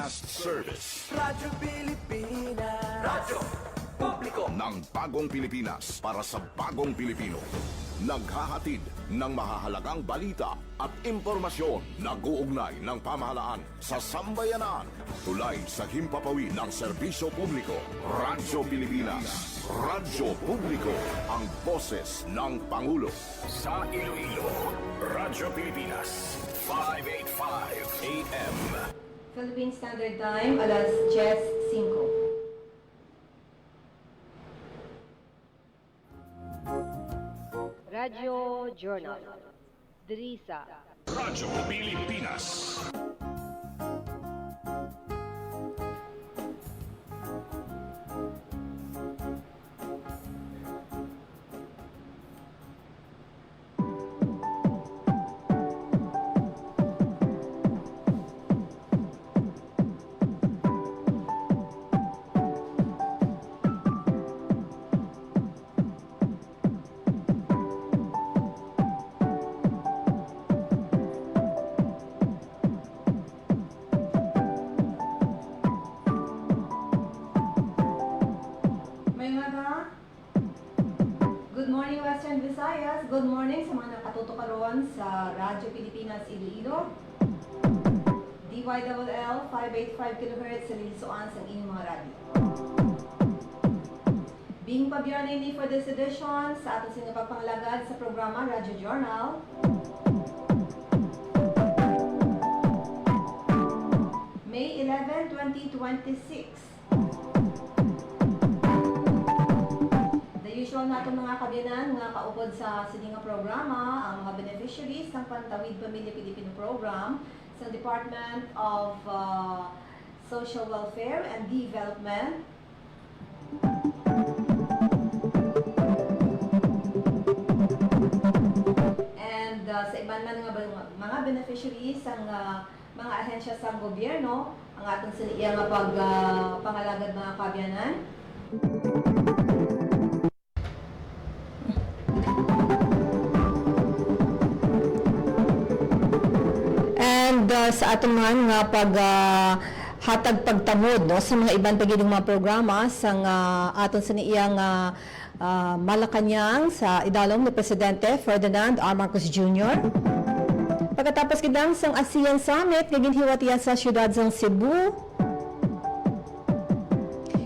Fast service Radyo Pilipinas. Radyo Publiko ng bagong Pilipinas para sa bagong Pilipino. Naghahatid ng mahahalagang balita at impormasyon nag-uugnay ng pamahalaan sa sambayanan. Tulay sa himpapawid ng serbisyo publiko. Radyo Pilipinas. Radyo Publiko, ang boses ng Pangulo. Sa Iloilo, Radyo Pilipinas, 585 AM. Philippine Standard Time, alas 10:05. Radio Journal. Drisa. Radyo Pilipinas. Good morning, Western Visayas. Good morning sa mga nakatuto karon sa Radyo Pilipinas Iloilo. DYLL 585 kHz sa Lisoan sa inyong mga radyo. Being pabiyonini for this edition sa atong sinapagpangalagad sa programa Radyo Journal. May 11, 2026. Usual nato mga kabyanan nga kaupod sa sininga programa ang mga beneficiaries ng Pantawid Pamilya Pilipino Program sa Department of Social Welfare and Development. And sa iban man nga mga beneficiaries ang mga ahensya sa gobyerno ang atong siniya nga pangalagad mga kabyanan. And sa atong mga hatag pagtamod no, sa mga ibang pagidong mga programa sa aton sa niyang Malacanang sa idalom ni Presidente Ferdinand R. Marcos Jr. Pagkatapos kidang sang ASEAN Summit nga ginhiwatian sa siyudad ng Cebu.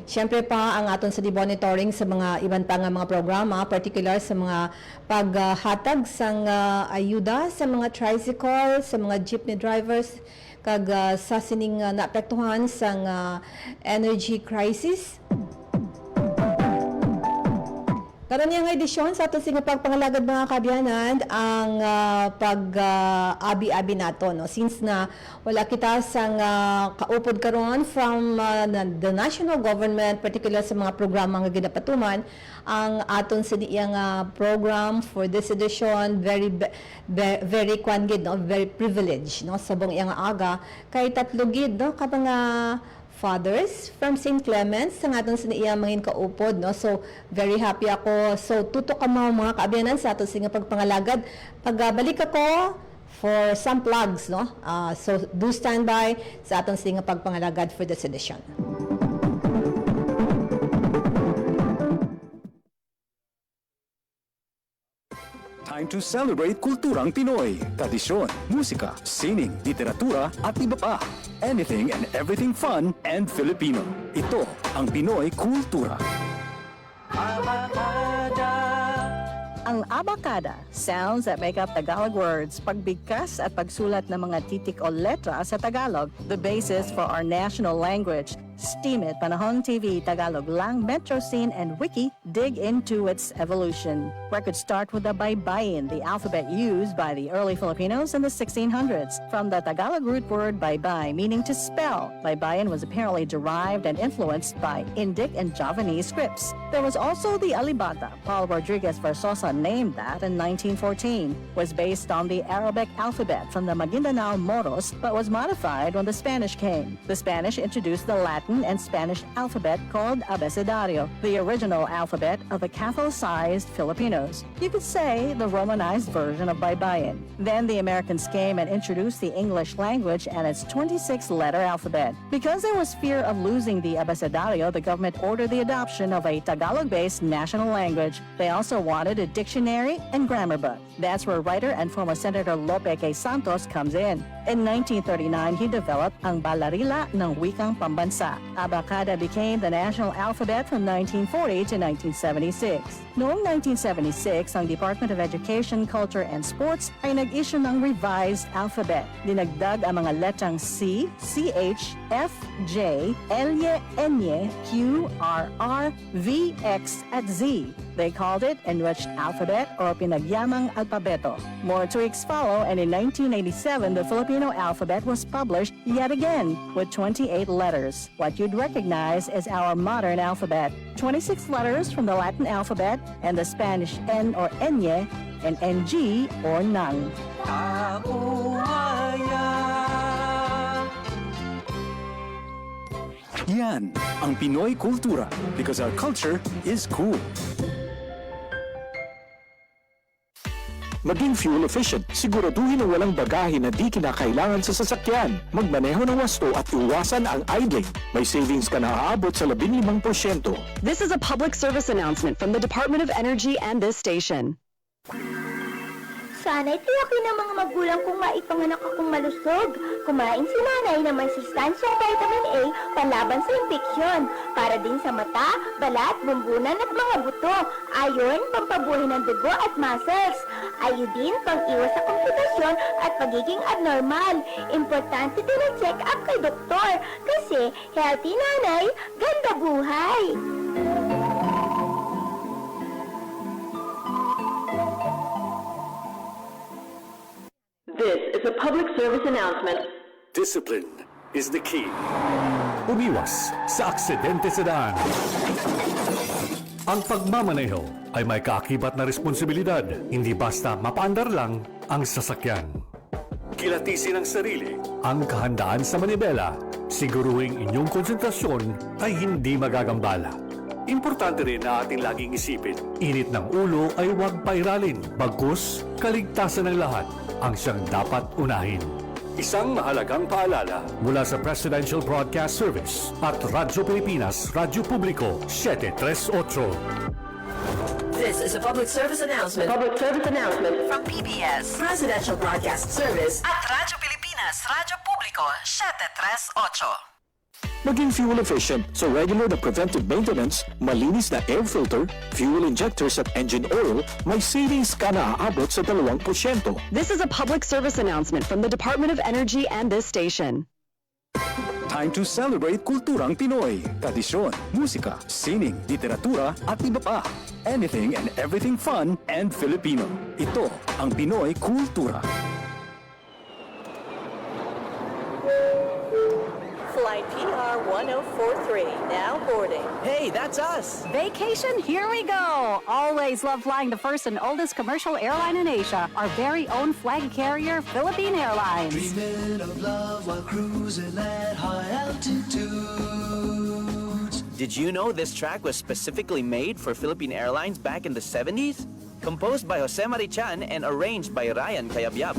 Siyempre pa ang aton sa monitoring sa mga iban pa nga mga programa, particular sa mga paghatag sang ayuda sa mga tricycle, sa mga jeepney drivers, kag sa sining naapektuhan sang energy crisis. Karon nga edisyon sa aton nga pagpangalagad mga kabyanan ang pag-abi-abi nato no, since na wala kita sang kaupod karon from the national government, particular sa mga programa nga ginapatuman ang aton sa diyang program for this edition very kwangid no, very privileged no sabong iyang aga kay tatlogid no katong fathers from St. Clements sa aton sa iya mangin kaupod no, so very happy ako. So tutok ka mga kaabyanan sa aton sa pagpangalagad. Pagbalik ako for some plugs no, so do stand by sa aton sa pagpangalagad for this edition. Time to celebrate kulturang Pinoy, tradisyon, musika, sining, literatura at iba pa. Anything and everything fun and Filipino. Ito ang Pinoy Kultura. Ang abacada, sounds that make up Tagalog words, pagbigkas at pagsulat ng mga titik o letra sa Tagalog, the basis for our national language. Steam It, Panahon TV, Tagalog Lang, Metro Scene, and Wiki dig into its evolution. Records start with the baybayin, the alphabet used by the early Filipinos in the 1600s. From the Tagalog root word baybay, meaning to spell, baybayin was apparently derived and influenced by Indic and Javanese scripts. There was also the alibata. Paul Rodriguez Versosa named that in 1914, was based on the Arabic alphabet from the Maguindanao Moros, but was modified when the Spanish came. The Spanish introduced the Latin Latin and Spanish alphabet called abecedario, the original alphabet of the Catholicized Filipinos. You could say the Romanized version of Baybayin. Then the Americans came and introduced the English language and its 26-letter alphabet. Because there was fear of losing the abecedario, the government ordered the adoption of a Tagalog-based national language. They also wanted a dictionary and grammar book. That's where writer and former Senator Lope K. Santos comes in. In 1939, he developed ang Balarila ng Wikang Pambansa. Abacada became the national alphabet from 1940 to 1976. Noong 1976, ang Department of Education, Culture and Sports ay nag-issue ng revised alphabet. Dinagdag ang mga letrang C, CH, F, J, L, N, Q, R, R, V, X at Z. They called it Enriched Alphabet or Pinagyamang Alpabeto. More tweaks follow, and in 1987, the Filipino alphabet was published yet again with 28 letters. What you'd recognize is our modern alphabet. 26 letters from the Latin alphabet and the Spanish N or Enye and NG or Nang. Yan ang Pinoy kultura because our culture is cool. Maging fuel efficient, siguraduhin na walang bagahe na di kinakailangan sa sasakyan. Magmaneho ng wasto at iwasan ang idling. May savings ka na aabot sa 15%. This is a public service announcement from the Department of Energy and this station. Sana'y tiyakin ng mga magulang kong maipanganak akong malusog. Kumain si nanay ng may sustansyang vitamin A panlaban sa impeksyon. Para din sa mata, balat, bumbunan at mga buto. Ayon, pampabuhay ng dugo at muscles. Ayodin, pang-iwas sa komplikasyon at pagiging abnormal. Importante din ang check-up kay doktor. Kasi healthy nanay, ganda buhay. This is a public service announcement. Discipline is the key. Umiwas sa aksidente sa daan. Ang pagmamaneho ay may kaakibat na responsibilidad, hindi basta mapaandar lang ang sasakyan. Kilatisin ang sarili. Ang kahandaan sa manibela, siguruhing inyong konsentrasyon ay hindi magagambala. Importante rin na ating laging isipin. Init ng ulo ay huwag pairalin, bagkus kaligtasan ng lahat ang siyang dapat unahin. Isang mahalagang paalala. Mula sa Presidential Broadcast Service at Radyo Pilipinas, Radyo Publiko, 738. This is a public service announcement Public service announcement from PBS Presidential Broadcast Service at Radyo Pilipinas, Radyo Publiko, 738. Maging fuel efficient sa regular na preventive maintenance, malinis na air filter, fuel injectors at engine oil, may savings ka na aabot sa 2%. This is a public service announcement from the Department of Energy and this station. Time to celebrate kulturang Pinoy. Tradisyon, musika, sining, literatura at iba pa. Anything and everything fun and Filipino. Ito ang Pinoy Kultura. Flight PR 1043, now boarding. Hey, that's us. Vacation, here we go! Always love flying the first and oldest commercial airline in Asia, our very own flag carrier, Philippine Airlines. Dreaming of love while cruising at high altitudes. Did you know this track was specifically made for Philippine Airlines back in the 70s? Composed by Jose Marichan and arranged by Ryan Cayabyab.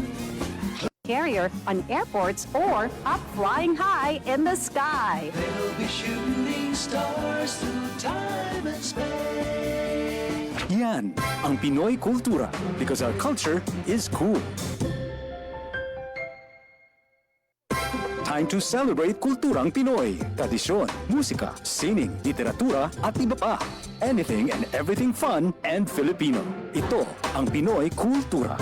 Carrier on airports or up flying high in the sky. They'll be shooting stars through time and space. Yan ang Pinoy Kultura because our culture is cool. Time to celebrate kulturang Pinoy. Tradisyon, musika, sining, literatura at iba pa. Anything and everything fun and Filipino. Ito ang Pinoy Kultura.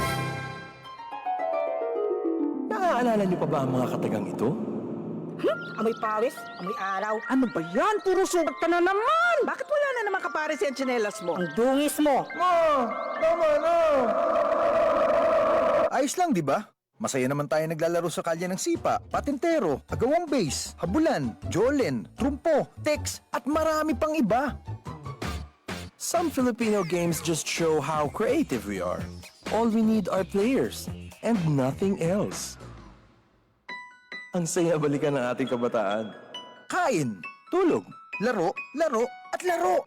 Naaalala niyo pa ba ang mga katagang ito? Amoy pawis, amoy araw. Ano ba yan? Puro sugat ka na naman! Bakit wala na naman kapares yung tsinelas mo? Ang dungis mo! Tama na! Ayos lang, di ba? Masaya naman tayo naglalaro sa kalye ng sipa, patintero, agawang base, habulan, jolen, trumpo, text, at marami pang iba. Some Filipino games just show how creative we are. All we need are players and nothing else. Ang saya balikan ng ating kabataan. Kain, tulog. Laro, laro, at laro.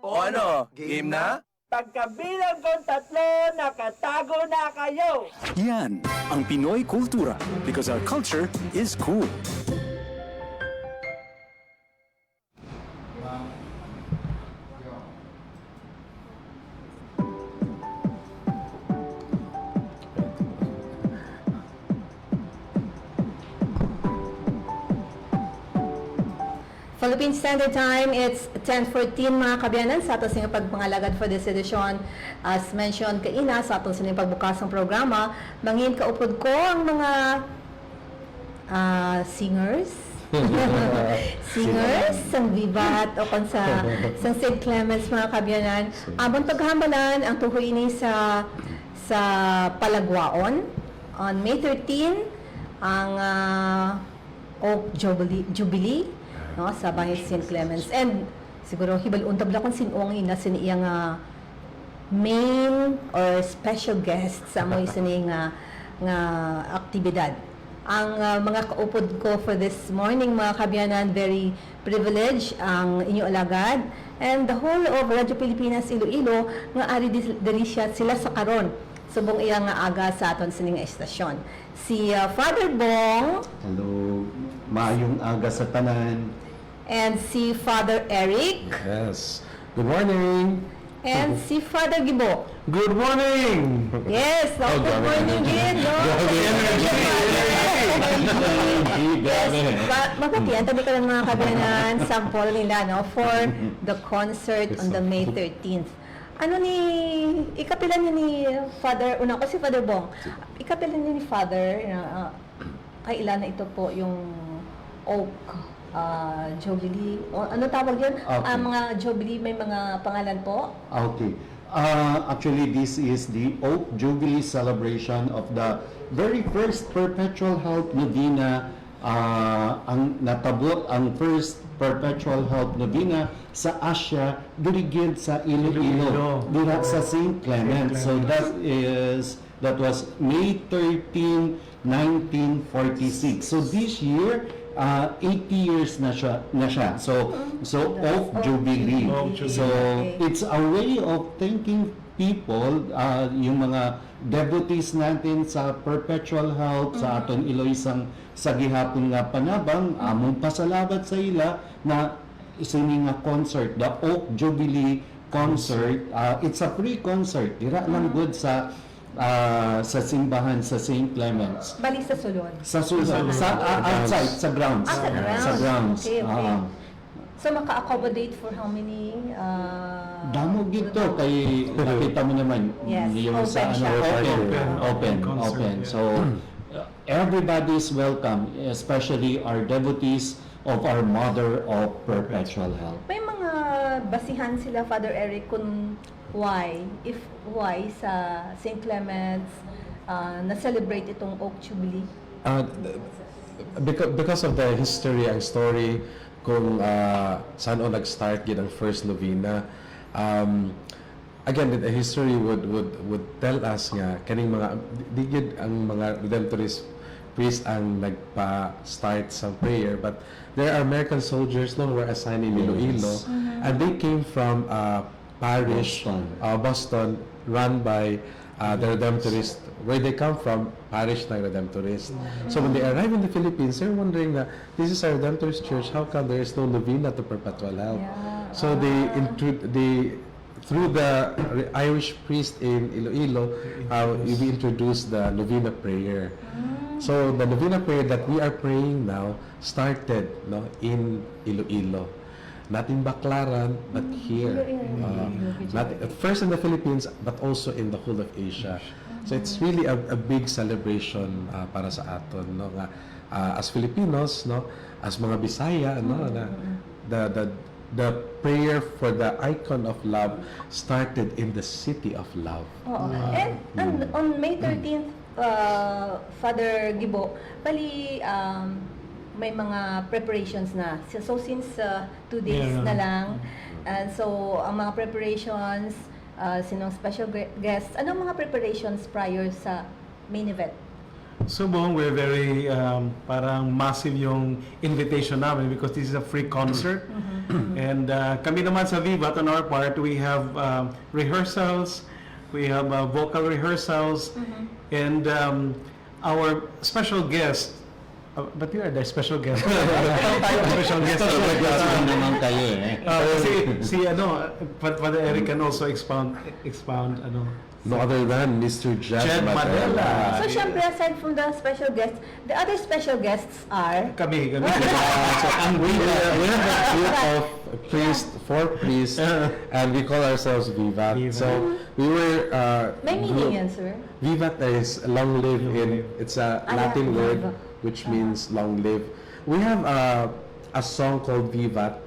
O ano, game na? Pagkabilang kong 3, nakatago na kayo! Yan ang Pinoy kultura because our culture is cool. Philippine Standard Time, it's 10:14 mga kabyanan sa ato sa pagpangalagad for this edition. As mentioned kaina sa ato sa pagbukas ng programa, mangin kaupod ko ang mga singers. Singers, sang Vivat o kon sa St. Clements mga kabyanan. Abang paghambalan ang tuhoy ini sa Palagwaon on May 13 ang Oak Jubilee no sa bahay St. Clements, and siguro hibaluntab la kon sinuong ina siniyang main or special guest sa amoy sini nga aktibidad. Ang mga kaupod ko for this morning mga kabyanan, very privileged ang inyo alagad and the whole of Radio Pilipinas Iloilo nga ari diri sila sa karon subong iyang nga aga sa aton sining estasyon. Si Father Bong, hello, maayong aga sa tanan. And si Father Eric. Yes. Good morning. And si Father Gibo. Good morning. Yes, good morning din. Magkatiyan, tabi ka lang mga kabyanan, sample nila no, for the concert on the May 13th. Ano ni, ikapilan niya ni Father, una ko si Father Bong, ikapilan niya ni Father, kailan na ito po yung Oak Jubilee, ano tawag yun? Okay. Mga Jubilee, may mga pangalan po? Okay. Actually, this is the Oak Jubilee celebration of the very first Perpetual Health Novena. Ang natabot ang first Perpetual Health Novena sa Asia, durigid sa Iloilo, dira sa St. Clement. So that was May 13, 1946. So this year, 80 years na siya. So Oak Jubilee. So it's a way of thanking people, yung mga devotees natin sa Perpetual Health, sa aton Iloisang sa gihapon nga panabang, among pasalamat sa ila na isini nga concert, the Oak Jubilee concert. It's a free concert. Dira lang good sa simbahan sa St. Clements. Bali sa Sulod. Sa Sulod. Outside, sa grounds. Sa grounds. Okay. So maka-accommodate for how many? Damo gito kay nakita mo naman yung sa open. So everybody is welcome, especially our devotees of our Mother of Perpetual Health. May mga basihan sila, Father Eric, kung why sa St. Clements na-celebrate itong Oak Jubilee? Because of the history and story kung saan o nag-start yun ang first novena. Again, the history would tell us nga kaning mga digid ang mga Redemptorist priest ang nagpa-start sa prayer, but there are American soldiers no who were assigned in Iloilo, and they came from parish Boston run by the Redemptorist. Where they come from, parish ng Redemptorist. So when they arrive in the Philippines, they're wondering that this is a Redemptorist church, how come there is no novena to Perpetual Health? So they through the Irish priest in Iloilo, we introduced the novena prayer. So the novena prayer that we are praying now started in Iloilo. Not in Baclaran, but here. Not first in the Philippines, but also in the whole of Asia. So it's really a big celebration para sa aton, no? As Filipinos, no, as mga Bisaya, no, the prayer for the icon of love started in the city of love. And on May 13th, Father Gibo, bali may mga preparations na. So since 2 days na lang, and so ang mga preparations, sinong special guests, anong mga preparations prior sa main event? Subong, we're very parang massive yung invitation namin because this is a free concert. And kami naman sa Vivat, on our part, we have rehearsals, we have vocal rehearsals, and our special guest, but you are the special guest. Special guest. naman kayo eh. Si Father Eric can also expound No other than Mr. Jed Madela. So, syempre, aside from the special guests, the other special guests are... Kami. So, we have a group of priests, 4 priests, and we call ourselves Vivat. So we were May meaning yan, sir? Vivat is long live it's a Latin word which means long live. We have a song called Vivat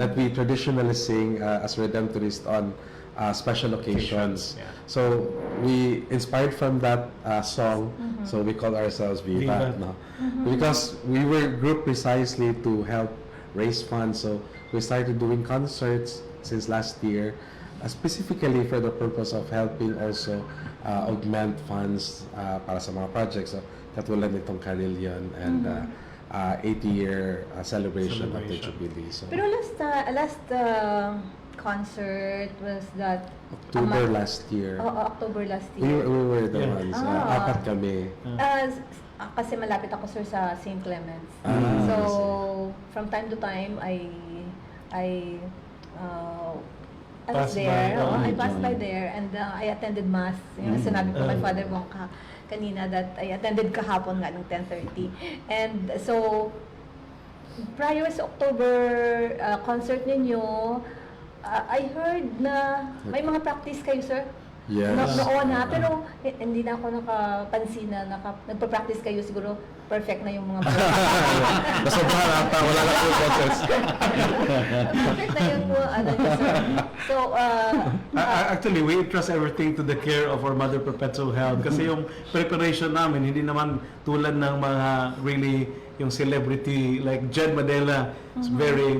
that we traditionally sing as Redemptorist on special occasions. So we inspired from that song, so we call ourselves Vivat. No? Because we were grouped precisely to help raise funds, so we started doing concerts since last year, specifically for the purpose of helping also augment funds para sa mga projects. So katulad nitong Carillon and 80-year celebration of the Jubilee. So Pero last concert was that October last year. October last year. We were the ones. Apat kami. Kasi malapit ako, sir, sa St. Clements. So, from time to time, I was there. I passed by there and I attended Mass. Yung sinabi ko kay Father Bongka kanina that I attended kahapon nga ng 10:30. And so, prior sa October concert ninyo, I heard na may mga practice kayo, sir? Yes. Noon na, pero hindi na ako nakapansin na nagpa-practice kayo, siguro perfect na yung mga Basta ata, wala na po concerts. perfect na yung sir. So, actually, we entrust everything to the care of our Mother Perpetual Health kasi yung preparation namin, hindi naman tulad ng mga really yung celebrity like Jed Madela. It's very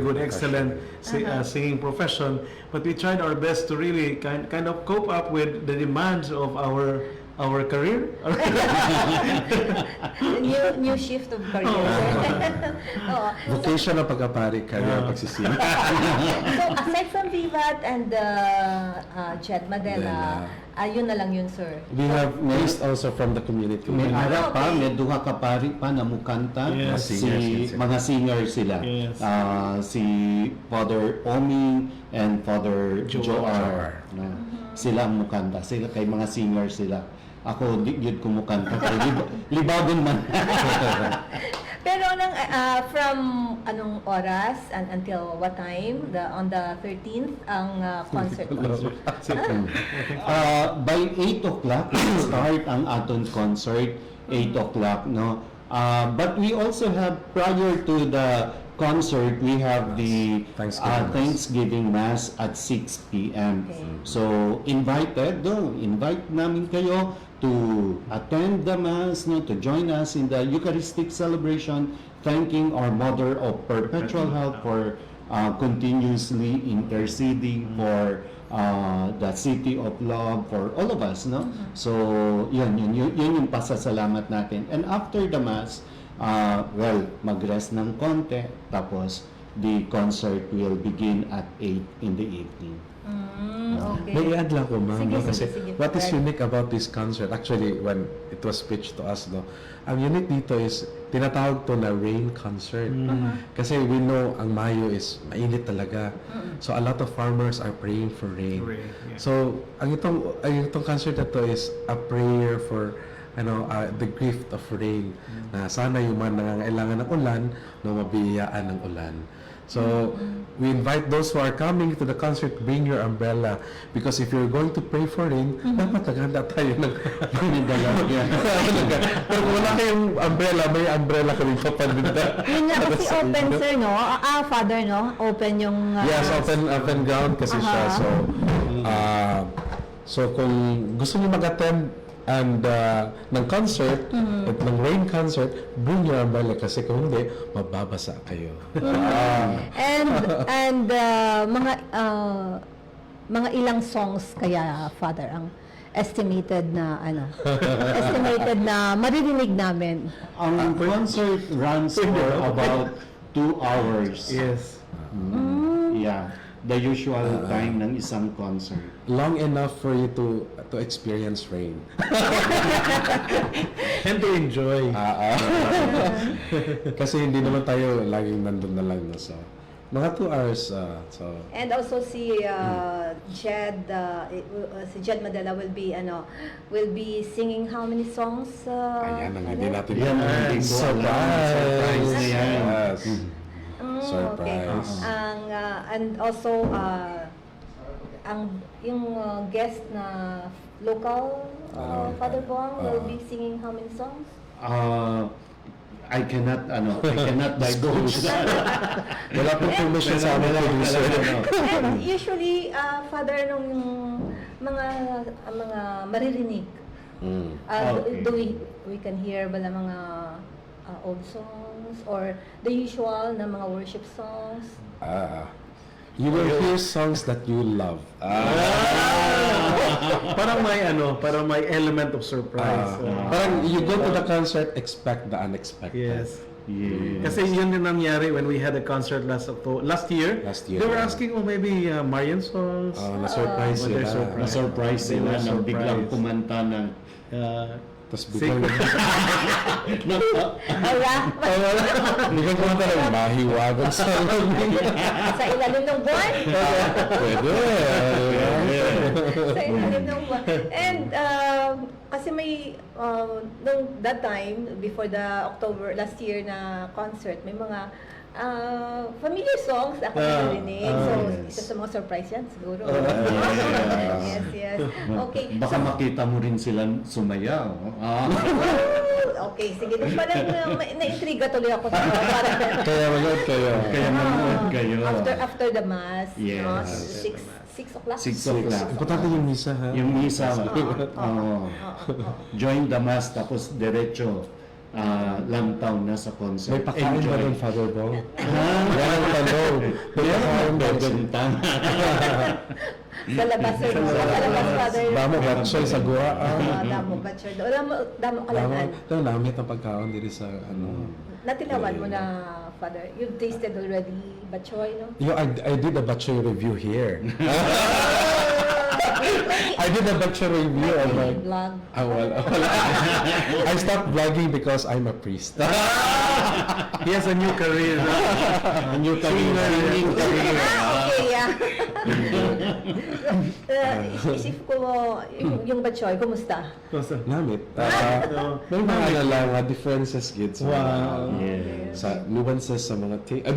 good, excellent singing profession. But we tried our best to really kind of cope up with the demands of our career. new shift of career. Vocation na pagkapari, career pagsising. So, aside from Vivat and Jed Madela, yun na lang yun, sir. We have priests also from the community. May ara pa, may duha ka pari pa na mukanta. Mga singers sila. Yes. Si Father Omi and Father Joar. Sila ang mukanta. Sila kay mga singers sila. Ako, di yun kumukanta. Libawin man. Pero from anong oras and until what time? On the 13th, ang concert. By 8 o'clock, start ang aton concert. 8 o'clock, no? But we also have, prior to the concert, we have the Thanksgiving Mass at 6 p.m. Okay. So, invite namin kayo to attend the Mass, no, to join us in the Eucharistic celebration, thanking our Mother of Perpetual Health for continuously interceding for the city of love, for all of us, no? So, yun yung pasasalamat natin. And after the Mass, mag-rest ng konti, tapos the concert will begin at 8 in the evening. Okay. May i-add lang ko, ma'am. Kasi sige. what is unique about this concert, actually, when it was pitched to us, no, ang unique dito is, tinatawag to na rain concert. Kasi we know, ang Mayo is mainit talaga. So, a lot of farmers are praying for rain. So, ang itong concert na to is a prayer for the gift of rain. Na sana yung mga nangangailangan ng ulan, mabiyayaan ng ulan. So, we invite those who are coming to the concert, bring your umbrella. Because if you're going to pray for rain, dapat naghanda tayo ng dala. Pero kung wala kayong umbrella, may umbrella ka rin papaninda. Yun nga kasi open, sir, no? Father, no? Open yung... Yes, open ground kasi siya. So kung gusto niyo mag-attend and ng concert, at ng rain concert, bring your umbrella kasi kung hindi, mababasa kayo. And mga ilang songs kaya, Father, ang estimated na estimated na maririnig namin? Ang concert runs for about 2 hours. Yes. Yeah, the usual time ng isang concert. Long enough for you to experience rain. And to enjoy. Kasi hindi naman tayo laging nandun na lang. No? So, mga 2 hours. So, And also si Jed Madela will be singing how many songs? ayan ang hindi natin Yan ang hindi ko alam. Surprise na yan. Yes. Okay. Surprise. And also yung guest na local Father Bong will be singing how many songs? I cannot divulge that. Wala pong permission sa amin producer. And usually Father nung mga maririnig. Do we can hear ba na mga old songs or the usual na mga worship songs? You will hear songs that you love. Parang may element of surprise. Parang you go to the concert, expect the unexpected. Yes. Yeah. Kasi yun din nangyari when we had a concert last year. Year, They were asking, maybe Marian songs. Na-surprise sila. Na-surprise sila na biglang kumanta ng Tapos biglang Wala. biglang kumanta ng mahiwagan sa Sa ilalim ng buwan? Pwede. Sa ilalim ng buwan. And kasi may nung that time before the October last year na concert, may mga familiar songs ako narinig. So isa sa mga surprise yan siguro. Yes. Okay. Baka makita mo rin sila sumayaw. Okay, sige. Parang na-intriga tuloy ako sa Kaya manood kayo. After the mass, Yes. 6 o'clock? 6 o'clock. Importante yung misa, ha? Yung misa. Join the mass, tapos diretso lantaw na sa concert. May pakain ba doon, Father Bong? Yan ang tanong. May pakain ba doon? Sa labas, Father. Damo batsoy sa guwa. Damo batsoy. Damo kalanan. Ito, lamit ang pagkaon diri sa Natilawan mo na, Father. You've tasted already batchoy, no? I did a batchoy review here. I did a batchoy review on my vlog. I stopped vlogging because I'm a priest. He has a new career. A new career. Singing career. Okay, yeah. Isip ko yung batchoy, kumusta? Lamit. May mga differences kids. Wow. Sa nuances sa mga taste,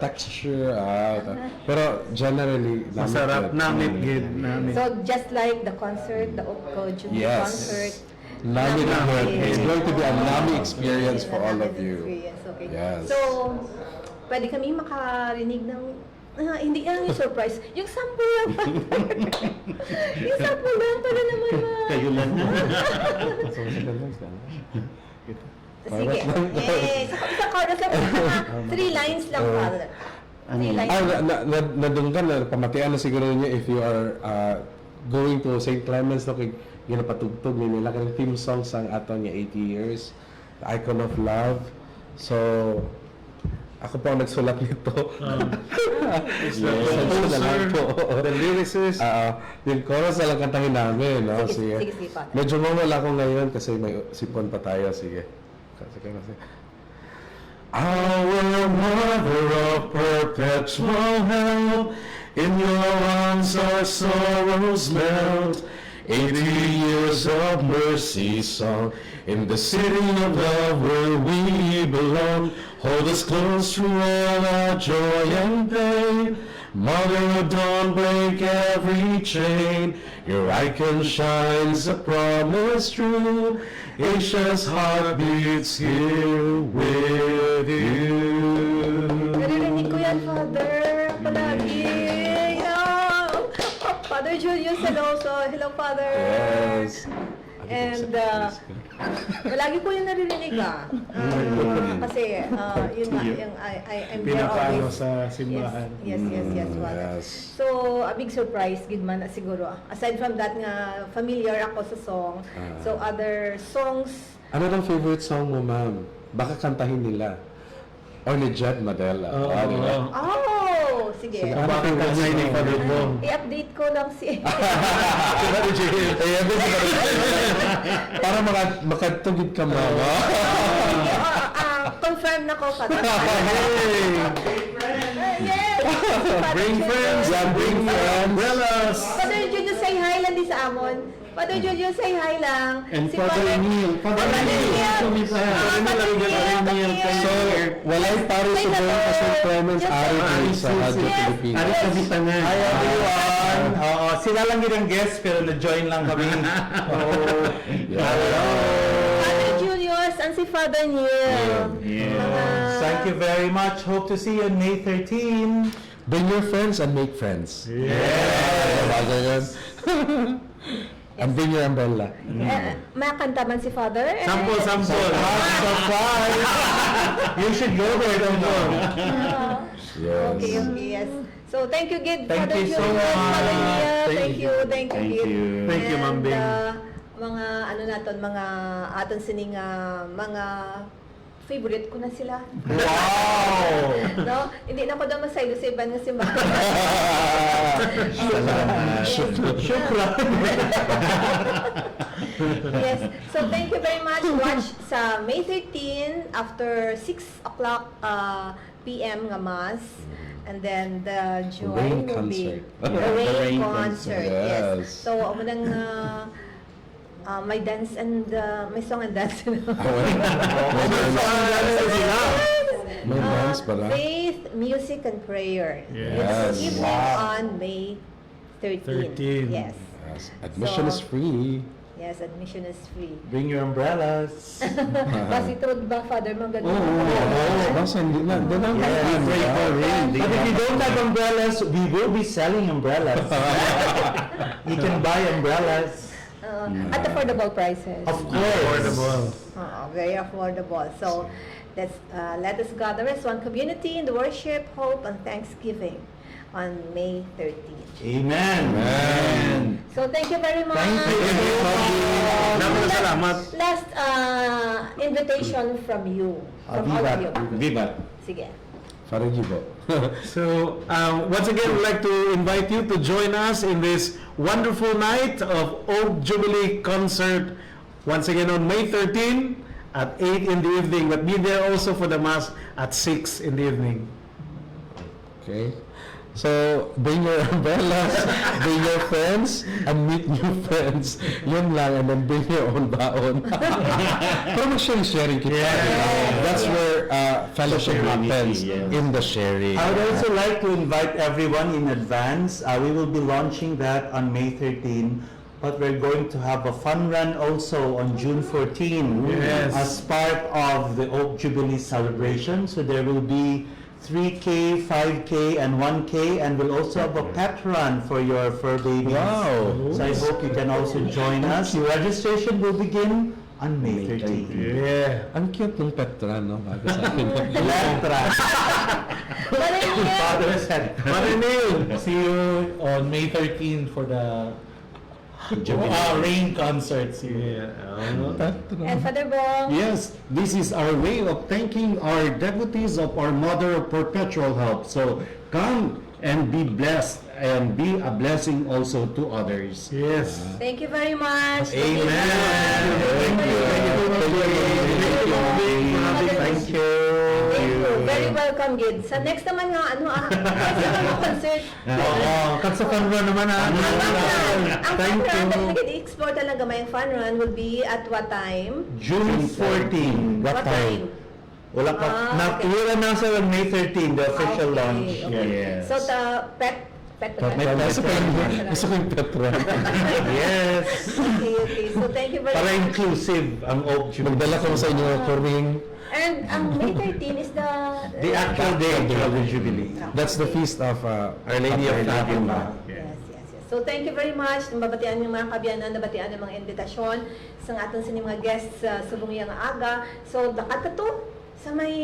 texture. Pero generally, Masarap. Namit, gid. So just like the concert, the Opco Junior concert, Nami It's going to be a Nami experience for all of you. Okay. Yes. So, pwede kami makarinig ng hindi yung surprise. Yung sample lang. Yung sample lang para naman Kayo lang na. Sige. Sa chorus lang. 3 lines lang, Father. 3 lines. Nadung ka na, pamatian na siguro niyo if you are going to St. Clements, ginapatugtog ni nila kang theme song sang ato niya 80 years, The Icon of Love. So, ako po ang nagsulat nito. The lyricist. Yung chorus na lang kantahin namin. No? Sige. Medyo mawala ko ngayon kasi may sipon pa tayo. Sige. Our Mother of perpetual help, in your arms our sorrows melt. 80 years of mercy song in the city of love where we belong. Hold us close through all our joy and pain. Mother of dawn, break every chain. Your icon shines, a promise true. Asia's heart beats here with you. Naririnig ko yan, Father. Palagi. Father Julius, hello. So, hello, Father. Yes. And Lagi ko yung naririnig kasi yun nga, yung I'm there Pinapalo always. sa simbahan. Yes, Father. Yes. So, a big surprise, gid man siguro. Aside from that nga, familiar ako sa song. So, other songs, Ano ang favorite song mo, ma'am? Baka kantahin nila. Or ni Jed Madela. sige. Ano ang favorite song mo? I-update ko lang si... Para makatugid ka, mama. Confirm na ko, Father. Yes! Bring friends and bring umbrellas. Father Jojo, say hi lang di sa amon. Father Jojo, say hi lang. And Si Father Neil. Father Neil. So, walay pare sa buong Pastor Clemens Ari din sa Radio Pilipinas. Ari sa Bitangan. Hi everyone! Oo, sila lang din ang guest pero na-join lang kami. Father Julius and si Father Neil. Thank you very much. Hope to see you on May 13. Bring your friends and make friends. And bring your umbrella. Makanta man si Father. Sample. Surprise! You should go there, don't go. Okay, yes. So, thank you, Gid. Thank Father you so Julius, much. Father Neil. Thank you, Gid. Thank you, Ma'am Bing. Mga ano naton, mga aton sining mga favorite ko na sila. Wow! No? Hindi na ko daw masaylo sa iban nga simbahan. Shukran. Yes. So, thank you very much. Watch sa May 13 after 6 o'clock p.m. nga Mass. And then the joy Rain will be concert. the rain concert. Yes. Yes. So, amo nang may dance and may song and dance. May dance pala. Faith, music, and prayer. Yes. It's evening on May 13. Yes. Yes. Admission is free. Yes, admission is free. Bring your umbrellas. Kasi truth ba, Father, mga ganun? Basta hindi na. Doon ang But if you don't have umbrellas, we will be selling umbrellas. You can buy umbrellas. At affordable prices. Of course. Very affordable. So, let us gather as one community in the worship, hope, and thanksgiving on May 13th. Amen. So, thank you very much. Thank you. Last invitation from you. From all of you. Vivat. Sige. Father Gibo. So, once again, we'd like to invite you to join us in this wonderful night of Oak Jubilee Concert. Once again on May 13 at 8 in the evening. But be there also for the Mass at 6 in the evening. Okay. So, bring your umbrellas, bring your friends, and meet new friends. Yun lang, and then bring your own baon. Pero mag-sharing kita. That's where fellowship happens, in the sharing. I would also like to invite everyone in advance. We will be launching that on May 13. But we're going to have a fun run also on June 14 as part of the Oak Jubilee celebration. So there will be 3K, 5K, and 1K, and we'll also have a pet run for your fur babies. Wow. So I hope you can also join us. Your registration will begin on May 13. Yeah. Ang cute ng Petra, no? Bago sa akin. Petra. Father said. Father Neil. See you on May 13 for the rain concerts. And Father Bong. Yes, this is our way of thanking our devotees of our Mother of Perpetual Help. So come and be blessed and be a blessing also to others. Yes. Thank you very much. Amen. Thank you. Very welcome, Gid. Sa next naman nga, next naman concert. Katsa fun run naman Ang fun run, talaga i-explore talaga may fun run will be at what time? June 14. What time? Wala pa. Wala na sa May 13, the official launch. Okay. So, pet Gusto ko yung Petra. Yes. Okay. So, thank you very Para much. inclusive ang Oak Jubilee. Magdala ko sa inyo for ring. And ang May 13 is the actual day of the Jubilee. That's the feast of Our Lady of Fatima. Yes. So thank you very much. Nabatian ng mga kabiyanan, nabatian ng mga invitasyon sa aton sa mga guests sa subong nga aga. So dakat to sa may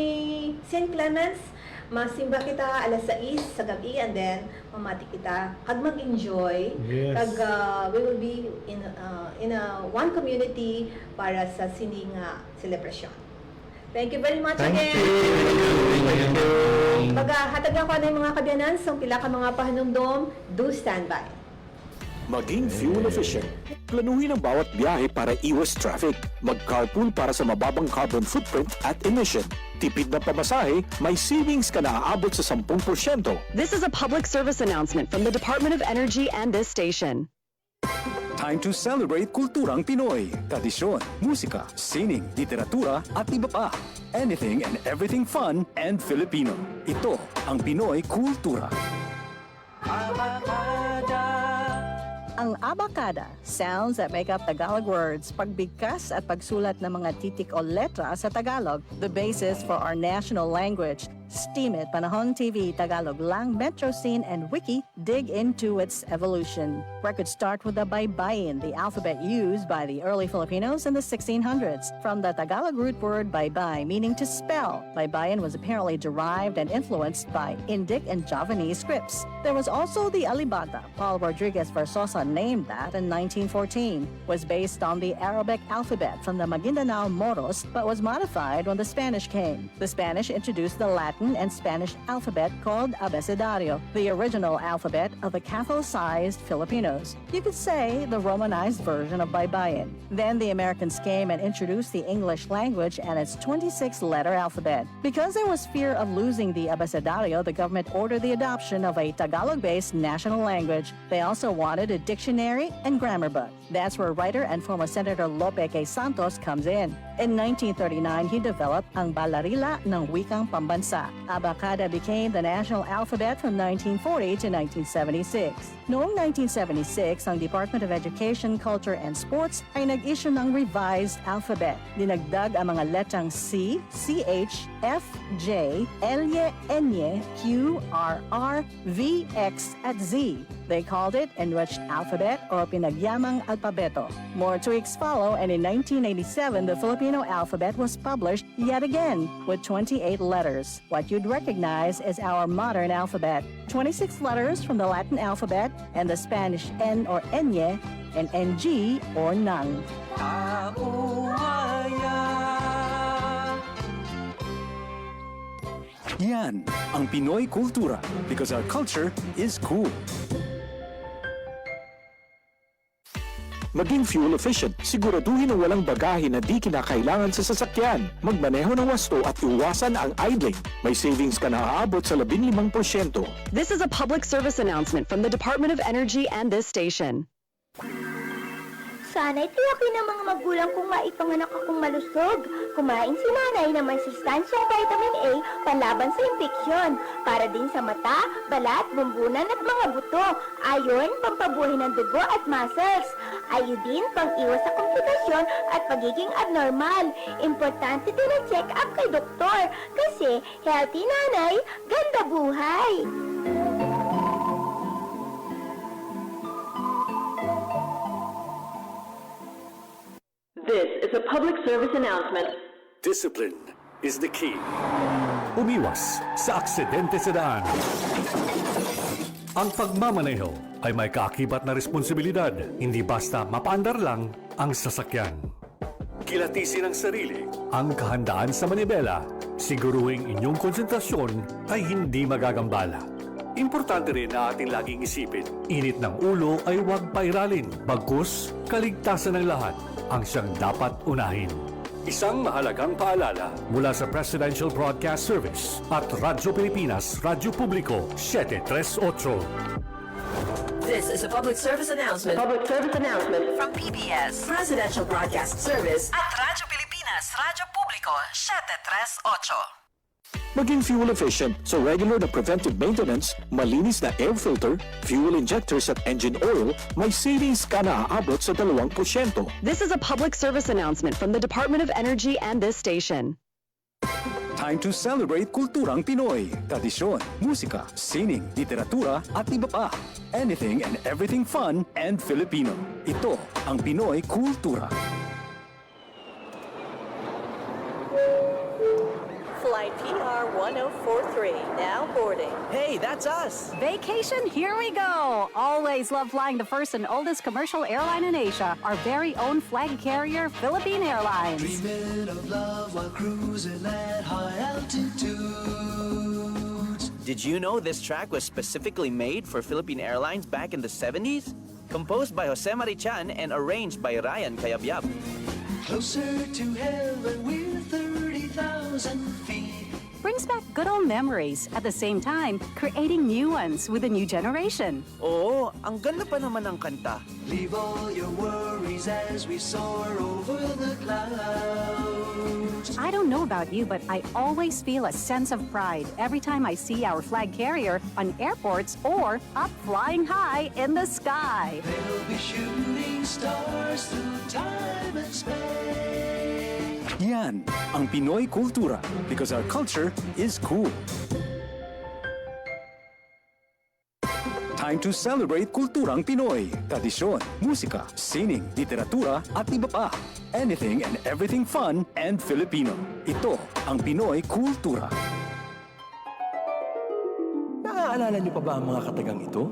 St. Clements, masimba kita alas 6 sa gabi and then mamati kita kag mag-enjoy. Yes. Kag we will be in one community para sa sining celebration. Thank you very much again. Thank you. Paghatag ako ng mga kabiyanan sa pila ka mga pahanumdom, do stand by. Maging fuel efficient. Planuhin ang bawat biyahe para iwas traffic. Mag-carpool para sa mababang carbon footprint at emission. Tipid na pamasahe, may savings ka na aabot sa 10%. This is a public service announcement from the Department of Energy and this station. Time to celebrate kulturang Pinoy. Tradisyon, musika, sining, literatura at iba pa. Anything and everything fun and Filipino. Ito ang Pinoy Kultura. Ang abakada, sounds that make up Tagalog words, pagbigkas at pagsulat ng mga titik o letra sa Tagalog, the basis for our national language. Steam It, Panahon TV, Tagalog Lang, Metro Scene, and Wiki dig into its evolution. Records start with the baybayin, the alphabet used by the early Filipinos in the 1600s. From the Tagalog root word baybay, meaning to spell, baybayin was apparently derived and influenced by Indic and Javanese scripts. There was also the alibata. Paul Rodriguez Versosa named that in 1914. Was based on the Arabic alphabet from the Maguindanao Moros, but was modified when the Spanish came. The Spanish introduced the Latin and Spanish alphabet called abecedario, the original alphabet of the Catholicized Filipinos. You could say the Romanized version of baybayin. Then the Americans came and introduced the English language and its 26-letter alphabet. Because there was fear of losing the abecedario, the government ordered the adoption of a Tagalog-based national language. They also wanted a dictionary and grammar book. That's where writer and former Senator Lope K. Santos comes in. In 1939, he developed ang Balarila ng Wikang Pambansa. Abacada became the national alphabet from 1940 to 1976. Noong 1976, ang Department of Education, Culture and Sports ay nag-issue ng revised alphabet. Dinagdag ang mga letrang C, CH, F, J, L, N, Q, R, R, V, X at Z. They called it Enriched Alphabet or Pinagyamang Alpabeto. More tweaks follow, and in 1987, the Filipino alphabet was published yet again with 28 letters. What you'd recognize is our modern alphabet. 26 letters from the Latin alphabet and the Spanish N or Enye and NG or Nang. Yan ang Pinoy Kultura because our culture is cool. Maging fuel efficient, siguraduhin na walang bagahe na di kinakailangan sa sasakyan. Magmaneho ng wasto at iwasan ang idling. May savings ka na aabot sa 15%. This is a public service announcement from the Department of Energy and this station. Sana'y tiyakin ng mga magulang kung maipanganak akong malusog. Kumain si nanay na may sustansyang vitamin A panlaban sa impeksyon. Para din sa mata, balat, bumbunan at mga buto. Ayon, pampabuhay ng dugo at muscles. Ayodin, pang-iwas sa komplikasyon at pagiging abnormal. Importante din ang check-up kay doktor. Kasi healthy nanay, ganda buhay. This is a public service announcement. Discipline is the key. Umiwas sa aksidente sa daan. Ang pagmamaneho ay may kaakibat na responsibilidad, hindi basta mapaandar lang ang sasakyan. Kilatisin ang sarili, ang kahandaan sa manibela, siguruhing inyong konsentrasyon ay hindi magagambala. Importante rin na ating laging isipin, init ng ulo ay huwag pairalin, bagkus kaligtasan ng lahat ang siyang dapat unahin. Isang mahalagang paalala mula sa Presidential Broadcast Service at Radyo Pilipinas, Radyo Publiko, 738. This is a public service announcement. Public service announcement From PBS, Presidential Broadcast Service at Radyo Pilipinas, Radyo Publiko, 738. Maging fuel efficient sa regular na preventive maintenance, malinis na air filter, fuel injectors at engine oil, may savings ka na aabot sa 2%. This is a public service announcement from the Department of Energy and this station. Time to celebrate kulturang Pinoy. Tradisyon, musika, sining, literatura at iba pa. Anything and everything fun and Filipino. Ito ang Pinoy Kultura. Flight PR 1043, now boarding. Hey, that's us! Vacation, here we go! Always love flying the first and oldest commercial airline in Asia, our very own flag carrier, Philippine Airlines. Dreaming of love while cruising at high altitudes. Did you know this track was specifically made for Philippine Airlines back in the 70s? Composed by Jose Marichan and arranged by Ryan Cayabyab. Closer to heaven with 30,000 feet. Brings back good old memories, at the same time, creating new ones with a new generation. Oo, ang ganda pa naman ng kanta. Leave all your worries as we soar over the clouds. I don't know about you, but I always feel a sense of pride every time I see our flag carrier on airports or up flying high in the sky. They'll be shooting stars through time and space. Yan ang Pinoy Kultura because our culture is cool. Time to celebrate kulturang Pinoy. Tradisyon, musika, sining, literatura at iba pa. Anything and everything fun and Filipino. Ito ang Pinoy Kultura. Naaalala niyo pa ba ang mga katagang ito?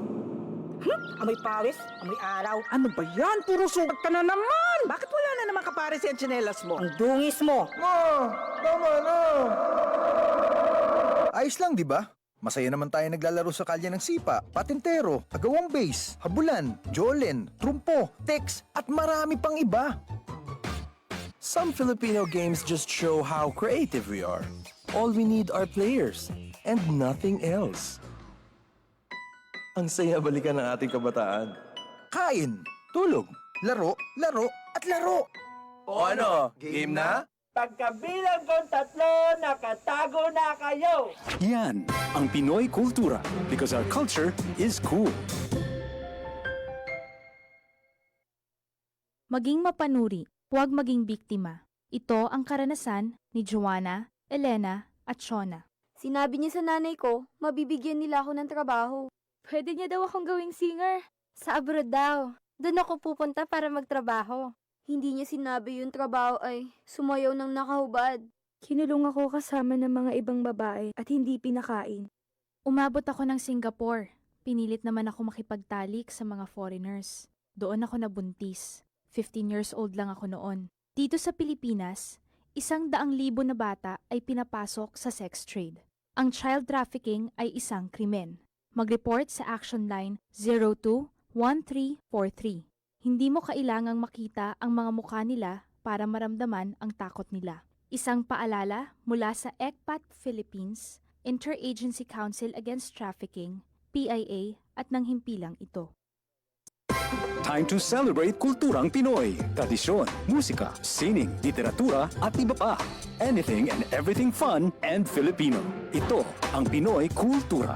Amoy pawis, amoy araw. Ano ba yan? Puro sugat ka na naman! Bakit wala na naman kapares yung tsinelas mo? Ang dungis mo! Ma! Tama na! Ayos lang, di ba? Masaya naman tayo naglalaro sa kalye ng sipa, patintero, agawang base, habulan, jolen, trumpo, text, at marami pang iba. Some Filipino games just show how creative we are. All we need are players and nothing else. Ang saya balikan ng ating kabataan. Kain, tulog, laro, laro, at laro. O ano, game na? Pagkabilang kong 3, nakatago na kayo! Yan ang Pinoy Kultura because our culture is cool. Maging mapanuri, huwag maging biktima. Ito ang karanasan ni Joanna, Elena at Shona. Sinabi niya sa nanay ko, mabibigyan nila ako ng trabaho. Pwede niya daw akong gawing singer. Sa abroad daw. Doon ako pupunta para magtrabaho. Hindi niya sinabi yung trabaho ay sumayaw ng nakahubad. Kinulong ako kasama ng mga ibang babae at hindi pinakain. Umabot ako ng Singapore. Pinilit naman ako makipagtalik sa mga foreigners. Doon ako nabuntis. 15 years old lang ako noon. Dito sa Pilipinas, 100,000 na bata ay pinapasok sa sex trade. Ang child trafficking ay isang krimen. Mag-report sa Action Line 02-1343. Hindi mo kailangang makita ang mga mukha nila para maramdaman ang takot nila. Isang paalala mula sa ECPAT Philippines, Interagency Council Against Trafficking, PIA at ng himpilang ito. Time to celebrate kulturang Pinoy. Tradisyon, musika, sining, literatura at iba pa. Anything and everything fun and Filipino. Ito ang Pinoy Kultura.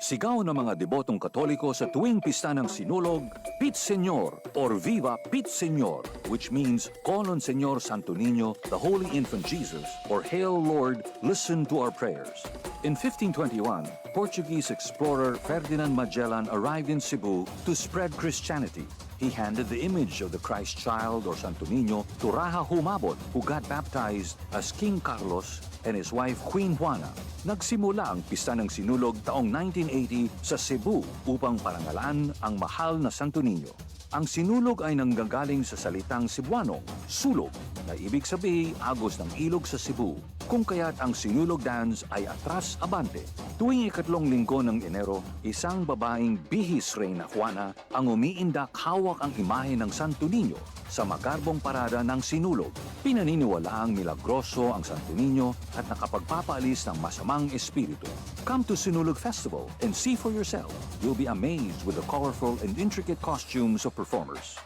Sigaw ng mga debotong Katoliko sa tuwing pista ng Sinulog, Pit Señor or Viva Pit Señor, which means Call on Señor Santo Niño, the Holy Infant Jesus, or Hail Lord, listen to our prayers. In 1521, Portuguese explorer Ferdinand Magellan arrived in Cebu to spread Christianity. He handed the image of the Christ child or Santo Niño to Raja Humabon, who got baptized as King Carlos and his wife Queen Juana. Nagsimula ang pista ng Sinulog taong 1980 sa Cebu upang parangalan ang mahal na Santo Niño. Ang sinulog ay nanggagaling sa salitang Cebuano, sulog, na ibig sabihin agos ng ilog sa Cebu, kung kaya't ang sinulog dance ay atras abante. Tuwing ikatlong linggo ng Enero, isang babaeng bihis Reyna Juana ang umiindak hawak ang imahe ng Santo Niño sa magarbong parada ng sinulog. Pinaniniwalaang milagroso ang Santo Niño at nakapagpapaalis ng masamang espiritu. Come to Sinulog Festival and see for yourself. You'll be amazed with the colorful and intricate costumes of performers.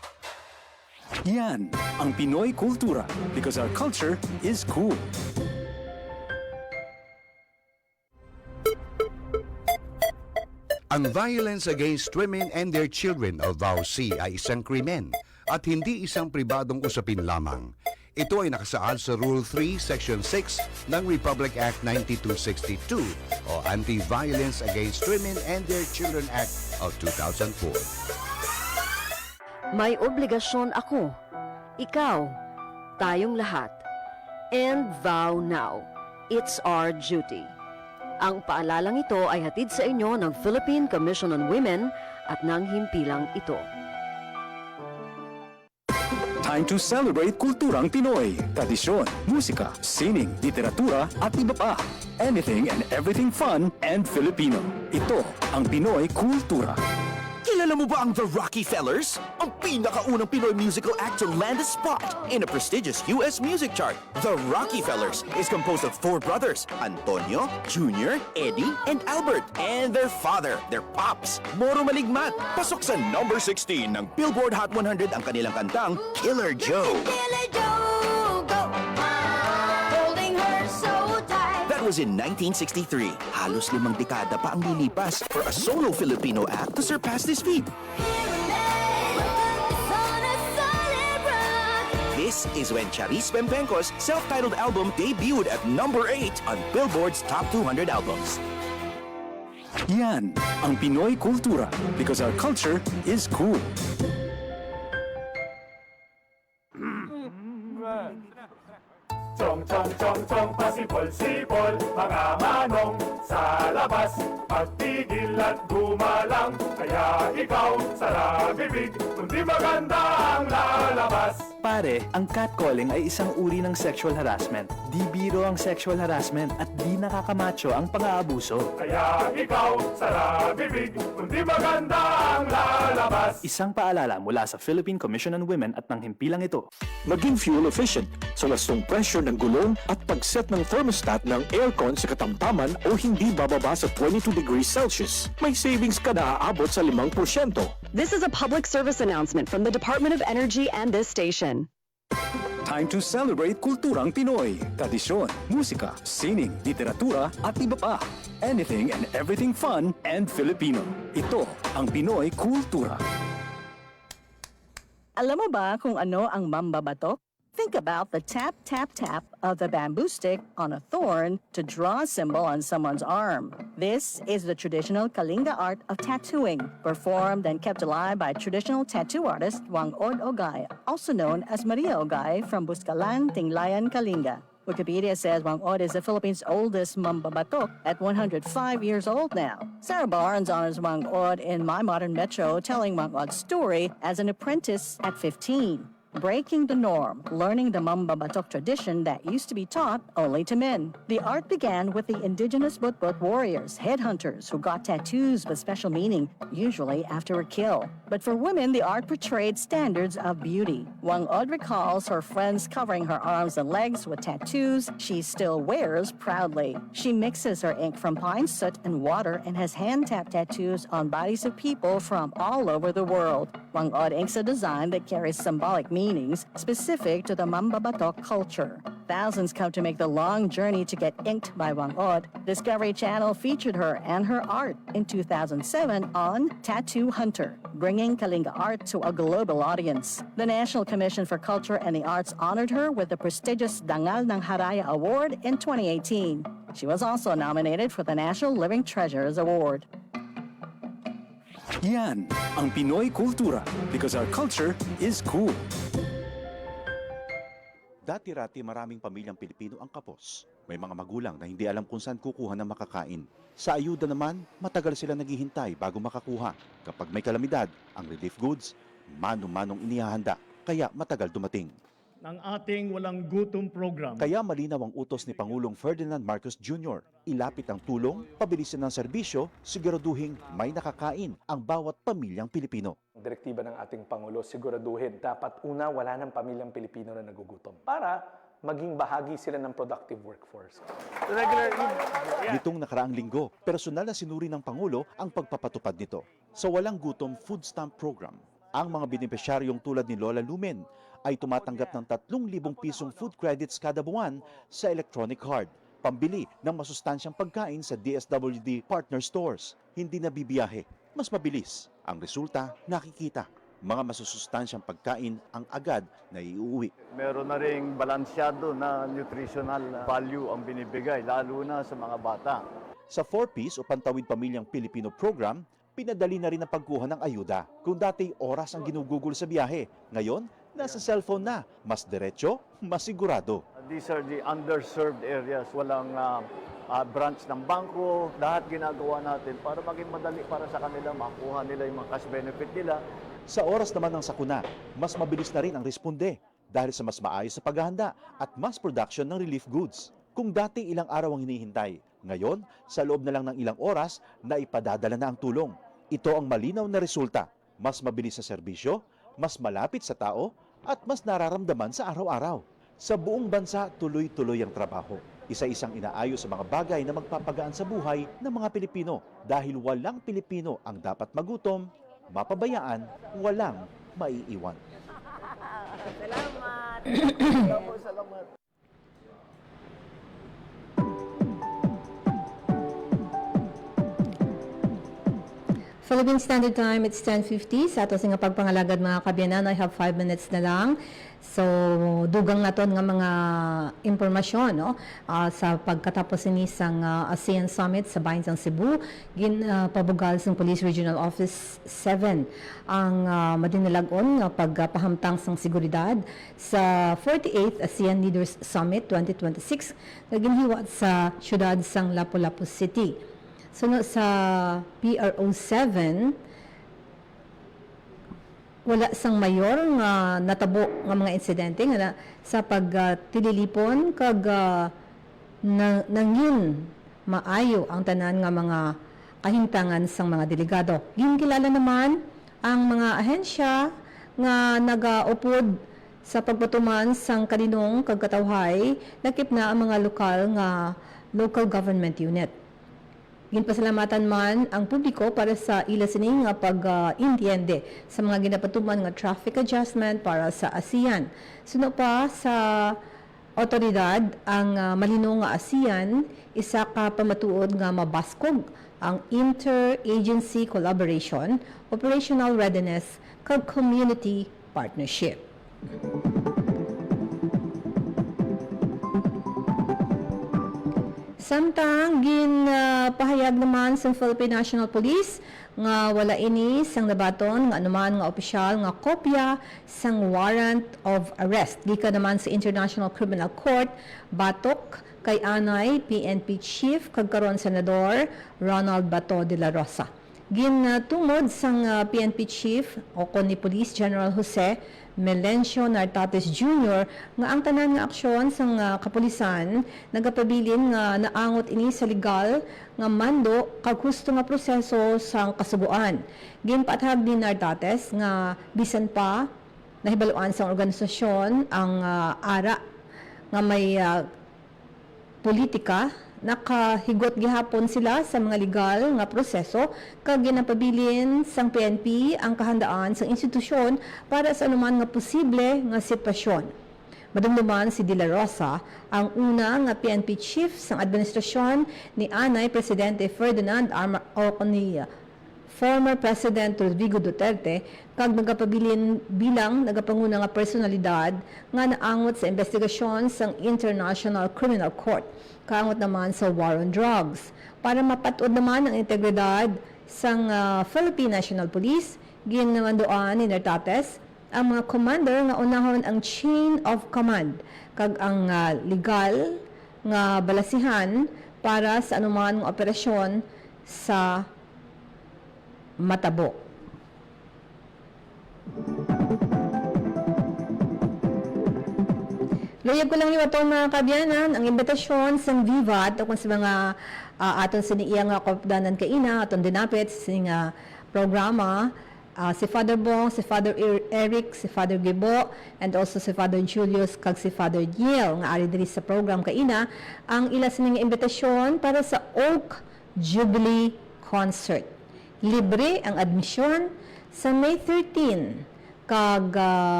Yan ang Pinoy Kultura because our culture is cool. Ang violence against women and their children o VAUC ay isang krimen at hindi isang pribadong usapin lamang. Ito ay nakasaad sa Rule 3, Section 6 ng Republic Act 9262 o Anti-Violence Against Women and Their Children Act of 2004. May obligasyon ako, ikaw, tayong lahat. And vow now, it's our duty. Ang paalalang ito ay hatid sa inyo ng Philippine Commission on Women at ng himpilang ito. Time to celebrate kulturang Pinoy. Tradisyon, musika, sining, literatura at iba pa. Anything and everything fun and Filipino. Ito ang Pinoy Kultura. Kilala mo ba ang The Rockefellers? Ang pinakaunang Pinoy musical act to land a spot in a prestigious US music chart. The Rockefellers is composed of 4 brothers, Antonio, Junior, Eddie, and Albert, and their father, their pops, Moro Maligmat. Pasok sa number 16 ng Billboard Hot 100 ang kanilang kantang Killer Joe. That was in 1963. Halos 5 dekada pa ang lilipas for a solo Filipino act to surpass this feat. This is when Charis Pempenco's self-titled album debuted at number 8 on Billboard's Top 200 albums. Yan ang Pinoy Kultura because our culture is cool. Chong, pasipol-sipol, mga manong sa labas. Pagtigil at gumalang, kaya ikaw sa bibig, kundi maganda ang lalabas. Pare, ang catcalling ay isang uri ng sexual harassment. Di biro ang sexual harassment at di nakakamacho ang pang-aabuso. Kaya ikaw sa bibig, kundi maganda ang lalabas. Isang paalala mula sa Philippine Commission on Women at ng himpilang ito. Maging fuel efficient sa lastong pressure ng gulong at pag-set ng thermostat ng aircon sa katamtaman o hindi bababa sa 22 degrees Celsius. May savings ka na aabot sa 5%. This is a public service announcement from the Department of Energy and this station. Time to celebrate kulturang Pinoy. Tradisyon, musika, sining, literatura at iba pa. Anything and everything fun and Filipino. Ito ang Pinoy Kultura. Alam mo ba kung ano ang mambabatok? Think about the tap, tap, tap of the bamboo stick on a thorn to draw a symbol on someone's arm. This is the traditional Kalinga art of tattooing, performed and kept alive by traditional tattoo artist Wangod Ogay, also known as Maria Ogay from Buscalan, Tinglayan, Kalinga. Wikipedia says Wangod is the Philippines' oldest mambabatok at 105 years old now. Sarah Barnes honors Wangod in My Modern Metro, telling Wangod's story as an apprentice at 15. Breaking the norm, learning the mambabatok tradition that used to be taught only to men. The art began with the indigenous Butbut warriors, headhunters, who got tattoos with special meaning, usually after a kill. But for women, the art portrayed standards of beauty. Wangod recalls her friends covering her arms and legs with tattoos she still wears proudly. She mixes her ink from pine soot and water and has hand-tapped tattoos on bodies of people from all over the world. Wangod inks a design that carries symbolic meanings specific to the mambabatok culture. Thousands come to make the long journey to get inked by Wangod. Discovery Channel featured her and her art in 2007 on Tattoo Hunter, bringing Kalinga art to a global audience. The National Commission for Culture and the Arts honored her with the prestigious Dangal ng Haraya Award in 2018. She was also nominated for the National Living Treasures Award. Yan ang Pinoy Kultura because our culture is cool. Dati-rati maraming pamilyang Pilipino ang kapos. May mga magulang na hindi alam kung saan kukuha ng makakain. Sa ayuda naman, matagal sila naghihintay bago makakuha. Kapag may kalamidad, ang relief goods, mano-manong inihahanda, kaya matagal dumating. Ng ating walang gutom program. Kaya malinaw ang utos ni Pangulong Ferdinand Marcos Jr. Ilapit ang tulong, pabilisin ng serbisyo, siguraduhin may nakakain ang bawat pamilyang Pilipino. Direktiba ng ating Pangulo, siguraduhin dapat una wala ng pamilyang Pilipino na nagugutom para maging bahagi sila ng productive workforce. Nitong nakaraang linggo, personal na sinuri ng Pangulo ang pagpapatupad nito. Sa Walang Gutom Food Stamp Program, ang mga benepisyaryong tulad ni Lola Lumen ay tumatanggap ng 3,000 pisong food credits kada buwan sa electronic card, pambili ng masustansyang pagkain sa DSWD partner stores. Hindi na bibiyahe, mas mabilis. Ang resulta, nakikita. mga masusustansyang pagkain ang agad na iuwi. Meron na ring balansyado na nutritional value ang binibigay, lalo na sa mga bata. Sa 4Ps o Pantawid Pamilyang Pilipino program, pinadali na rin ang pagkuha ng ayuda. Kung dati oras ang ginugugol sa biyahe, ngayon nasa cellphone na. Mas diretso, mas sigurado. These are the underserved areas. Walang branch ng bangko. Lahat ginagawa natin para maging madali para sa kanila, makuha nila yung mga cash benefit nila. Sa oras naman ng sakuna, mas mabilis na rin ang responde dahil sa mas maayos sa paghahanda at mass production ng relief goods. Kung dati ilang araw ang hinihintay, ngayon, sa loob na lang ng ilang oras, na ipadadala na ang tulong. Ito ang malinaw na resulta. Mas mabilis sa serbisyo, mas malapit sa tao, at mas nararamdaman sa araw-araw. Sa buong bansa, tuloy-tuloy ang trabaho. Isa-isang inaayos sa mga bagay na magpapagaan sa buhay ng mga Pilipino dahil walang Pilipino ang dapat magutom, mapabayaan, walang maiiwan. Salamat! Salamat! Philippine Standard Time, it's 10:50. Sa ato nga pagpangalagad mga kabyanan, I have 5 minutes na lang. So, dugang naton nga mga impormasyon no? Sa pagkatapos ini sang ASEAN Summit sa bahin sang Cebu, pabugal sang Police Regional Office 7 ang madinalagon nga pagpahamtang sang seguridad sa 48th ASEAN Leaders Summit 2026 nga ginhiwa sa syudad sang Lapu-Lapu City. Sunod sa PRO 7, wala sang mayor nga natabo nga mga insidente nga sa pagtililipon kag nangin maayo ang tanan nga mga kahintangan sang mga delegado. Ginkilala naman ang mga ahensya nga nagaupod sa pagpatuman sang kaninong kag katawhay nakip na ang mga lokal nga local government unit. Ginpasalamatan man ang publiko para sa ila sining nga pag-intiende sa mga ginapatuman nga traffic adjustment para sa ASEAN. Suno pa sa otoridad ang malino nga ASEAN isa ka pamatuod nga mabaskog ang inter-agency collaboration, operational readiness kag community partnership. Samtang ginpahayag naman sa Philippine National Police nga wala ini sang nabaton nga anuman nga opisyal nga kopya sang warrant of arrest gikan naman sa International Criminal Court batok kay anay PNP Chief kag karon Senador Ronald Bato de la Rosa. Gintumod sang PNP Chief o kon ni Police General Jose Melencio Nartates Jr. nga ang tanan nga aksyon sang kapulisan nagapabilin nga naangot ini sa legal nga mando kag husto nga proseso sang kasuguan. Ginpatahag ni Nartates nga bisan pa nahibaluan sang organisasyon ang ara nga may politika nakahigot gihapon sila sa mga legal nga proseso kag ginapabilin sang PNP ang kahandaan sang institusyon para sa anuman nga posible nga sitwasyon. Madumduman si De La Rosa ang una nga PNP chief sang administrasyon ni anay Presidente Ferdinand ni former President Rodrigo Duterte kag nagapabilin bilang nagapanguna nga personalidad nga naangot sa investigasyon sang International Criminal Court kaangot naman sa war on drugs. Para mapatod naman ang integridad sang Philippine National Police, ginamandoan ni Nartates ang mga commander nga unahon ang chain of command kag ang legal nga balasihan para sa anuman nga operasyon sa matabo. Luyag ko lang liwaton mga kabyanan ang imbitasyon sa Vivat o kung sa mga aton sa niya nga kapdanan kaina, aton dinapit sa programa, si Father Bong, si Father Eric, si Father Gibo, and also si Father Julius kag si Father Niel nga ari diri sa program kaina, ang ila sa nga imbitasyon para sa Oak Jubilee Concert. Libre ang admisyon sa May 13 kag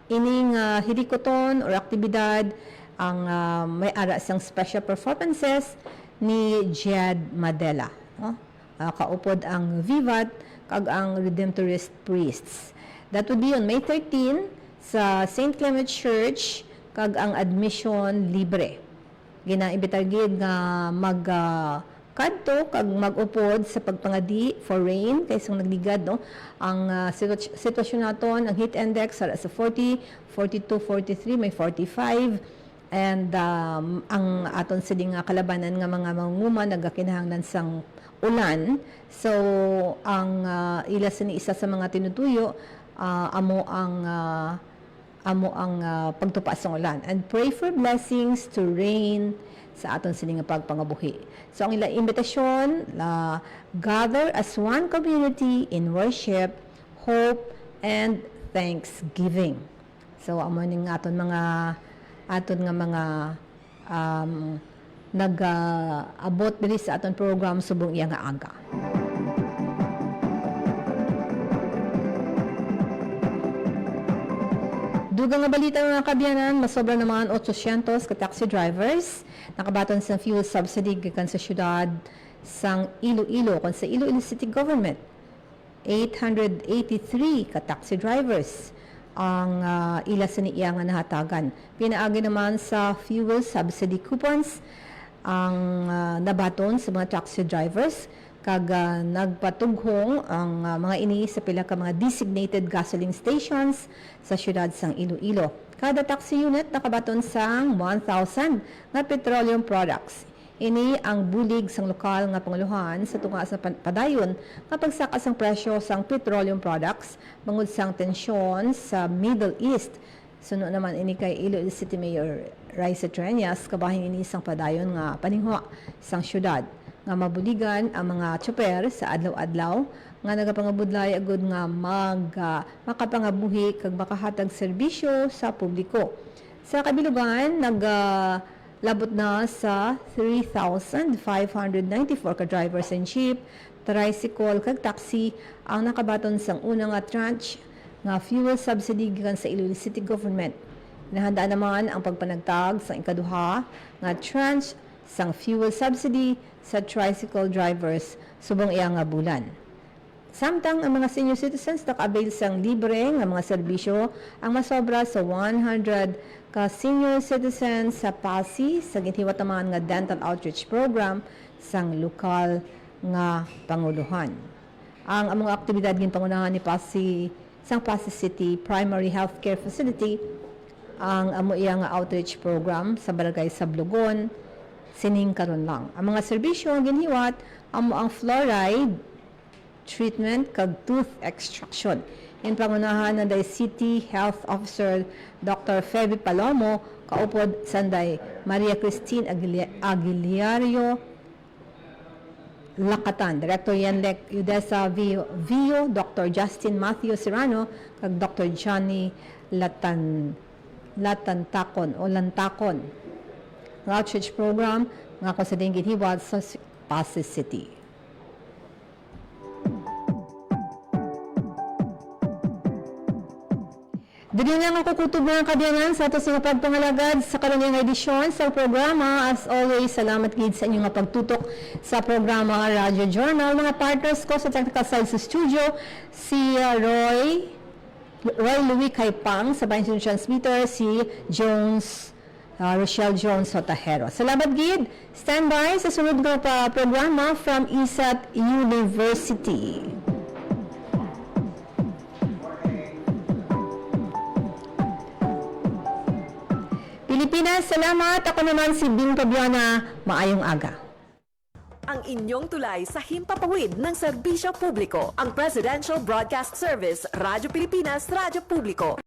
ining hirikoton or aktibidad ang may ara sang special performances ni Jed Madela. Kaupod ang Vivat kag ang Redemptorist Priests. That would be on May 13 sa St. Clement Church, kag ang admission libre. Ginaibitar gid nga kadto kag mag-upod sa pagpangadi for rain kaysang nagligad no ang sitwasyon naton ang heat index sa 40, 42, 43 may 45 and ang aton sa nga kalabanan nga mga manguman nagakinahanglan sang ulan. So ang ila ni isa sa mga tinutuyo amo ang pagtupa sa ulan and pray for blessings to rain sa aton sini nga pagpangabuhi. So ang ilang imbitasyon gather as one community in worship, hope and thanksgiving. So amo ning aton nga mga nag-abot diri sa aton program subong iya nga aga. Dugang nga balita mga kabyanan, masobra naman 800 ka taxi drivers nakabaton sa fuel subsidy gikan sa syudad sang Iloilo kon sa Iloilo City Government. 883 ka taxi drivers ang ila sa niya nga nahatagan. Pinaagi naman sa fuel subsidy coupons ang nabaton sa mga taxi drivers kag nagpatughong ang mga ini sa pila ka mga designated gasoline stations sa syudad sang Iloilo. Kada taxi unit nakabaton sang 1,000 nga petroleum products. Ini ang bulig sang lokal nga panguluhan sa tunga sa padayon nga pagsaka sang presyo sang petroleum products bangod sang tensyon sa Middle East. Suno naman ini kay Iloilo City Mayor Raisa Treñas kabahin ini sang padayon nga paningwa sang syudad nga mabuligan ang mga tsoper sa adlaw-adlaw nga nagapangabudlay agud nga makapangabuhi kag makahatag serbisyo sa publiko. Sa kabilugan naglabot na sa 3,594 ka drivers and jeep, tricycle kag taxi ang nakabaton sang una nga tranche nga fuel subsidy gikan sa Iloilo City Government. Nahanda naman ang pagpanagtag sa ikaduha nga tranche sang fuel subsidy sa tricycle drivers subong iya nga bulan. Samtang ang mga senior citizens naka-avail sang libre nga mga serbisyo ang masobra sa 100 ka senior citizens sa PASI sa ginhiwat naman nga dental outreach program sang lokal nga panguluhan. Ang mga aktibidad ginpangunahan ni PASI sang PASI City Primary Healthcare Facility ang amo iya nga outreach program sa barangay Sablogon sining karon lang. Ang mga serbisyo ang ginhiwat amo ang fluoride treatment kag tooth extraction. In pangunahan ng City Health Officer Dr. Feby Palomo, kaupod sanday Maria Christine Aguiliario Lakatan, Director Yenlec Udesa Vio, Dr. Justin Matthew Serrano kag Dr. Johnny Lantakon. Outreach program nga ko sa dinggit hiwat sa Pasay City. Dili nga kukutob mga kabyanan sa ato sa pagpangalagad sa karong edisyon sa programa. As always, salamat gid sa inyong pagtutok sa programa Radio Journal. Mga partners ko sa technical side sa studio, si Roy Louis Kaipang sa Bayan Transmitter, si Rochelle Jones Sotahero. Salamat gid. Stand by sa sunod nga programa from ISAT University. Pilipinas, salamat. Ako naman si Bing Pabiana. Maayong aga. Ang inyong tulay sa himpapawid ng serbisyo publiko. Ang Presidential Broadcast Service, Radyo Pilipinas, Radyo Publiko.